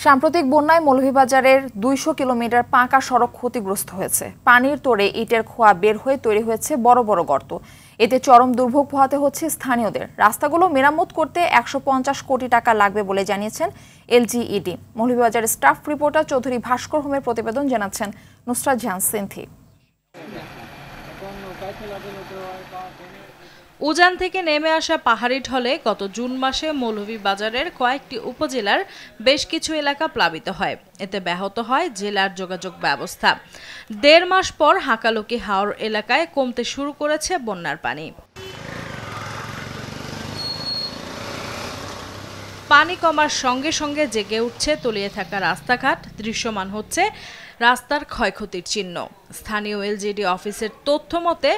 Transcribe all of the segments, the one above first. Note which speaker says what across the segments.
Speaker 1: সাম্প্রতিক বন্যায় মৌলভীবাজারের ২০০ কিলোমিটার পাকা সড়ক ক্ষতিগ্রস্ত হয়েছে। পানির তোড়ে ইটের খোয়া বের হয়ে তৈরি হয়েছে বড় বড় গর্ত। এতে চরম দুর্ভোগ পোহাতে হচ্ছে স্থানীয়দের। রাস্তাগুলো মেরামত করতে ১৫০ কোটি টাকা লাগবে বলে জানিয়েছেন এলজিইডি। মৌলভীবাজারের স্টাফ রিপোর্টার চৌধুরী ভাস্কর হোমের প্রতিবেদন জানাচ্ছেন নুসরাত জাহান সিনথি।
Speaker 2: উজান থেকে নেমে আসা পাহাড়ি ঢলে গত জুন মাসে মৌলভীবাজারের কয়েকটি উপজেলার বেশ কিছু এলাকা প্লাবিত হয়। এতে ব্যাহত হয় জেলার যোগাযোগ ব্যবস্থা। ১.৫ মাস পর হাকালুকি হাওর এলাকায় কমতে শুরু করেছে বন্যার পানি। পানি কমার সঙ্গে সঙ্গে জেগে উঠছে তলিয়ে থাকা রাস্তাঘাট, দৃশ্যমান হচ্ছে রাস্তার ক্ষয়ক্ষতির চিহ্ন। স্থানীয় এলজিডি অফিসের তথ্য মতে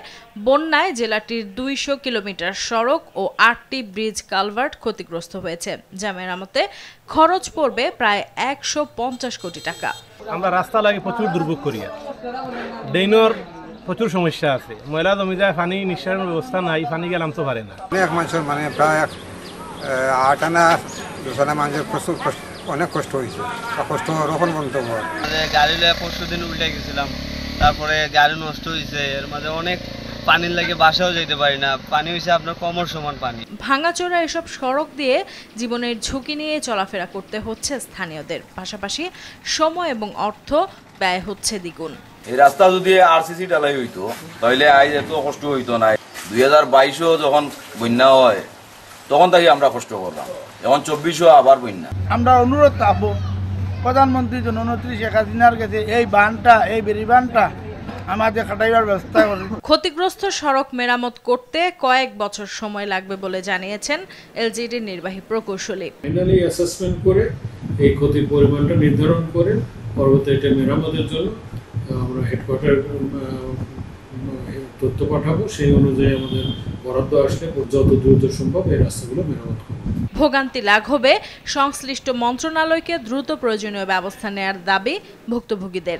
Speaker 2: বন্যায় জেলাটির ২০০ কিলোমিটার সড়ক ও ৮টি ব্রিজ কালভার্ট ক্ষতিগ্রস্ত হয়েছে, যা মেরামতে খরচ পড়বে প্রায় ১৫০ কোটি টাকা।
Speaker 3: আমরা রাস্তা লাগে প্রচুর দুর্ভোগ করি, ড্রেনের প্রচুর সমস্যা আছে, ময়লা জমি যায়, পানি নিঃসারের ব্যবস্থা নাই, পানি গেলাম তো পারে না।
Speaker 4: অনেক মানুষের প্রায় ৮ আনা ১০ আনা মানুষের প্রচুর অনেক কষ্ট হয়েছে, কষ্ট রোপণ বন্ধ হয়।
Speaker 5: গাড়ি লিয়ে পরশু দিন উল্টে গেছিলাম, তারপরে গাড়ি নষ্ট হয়েছে, এর মাঝে অনেক পানির লাগে বাসাও যেতে পারি না। পানি হয়েছে আপনার কোমর সমান পানি।
Speaker 2: ভাঙাচোরা এসব সড়ক দিয়ে জীবনের ঝুঁকি নিয়ে চলাফেরা করতে হচ্ছে স্থানীয়দের। পাশাপাশি সময় এবং অর্থ ব্যয় হচ্ছে দ্বিগুণ।
Speaker 6: এই রাস্তা যদি আরসিসি ঢালাই হইতো তাহলে আজ এত কষ্ট হইতো না। ২০২২ যখন বন্যা হয় তখন তাই আমরা কষ্ট করলাম, এখন ২৪ আবার বন্যা।
Speaker 7: আমরা অনুরোধ থাকবো প্রধানমন্ত্রী জননেত্রী শেখ হাসিনার কাছে এই বানটা, এই বেরি বানটা আমাদের খাটাইবার ব্যবস্থা করুন।
Speaker 2: ক্ষতিগ্রস্ত সড়ক মেরামত করতে কয়েক বছর সময় লাগবে বলে জানিয়েছেন এলজিডির নির্বাহী প্রকৌশলী।
Speaker 8: ফাইনালি অ্যাসেসমেন্ট করে এই ক্ষতির পরিমাণটা নির্ধারণ করে পরবর্তী এটা মেরামতের জন্য আমরা হেডকোয়ার্টার তথ্য পাঠাবো। সেই অনুযায়ী আমাদের বরাদ্দ আসলে যত দ্রুত সম্ভব এই রাস্তাগুলো মেরামত করব।
Speaker 2: ভোগান্তি লাঘবে সংশ্লিষ্ট মন্ত্রণালয়কে দ্রুত প্রয়োজনীয় ব্যবস্থা নেওয়ার দাবি ভুক্তভোগীদের।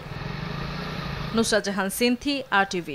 Speaker 2: নুসরাত জাহান সিনথি, RTV।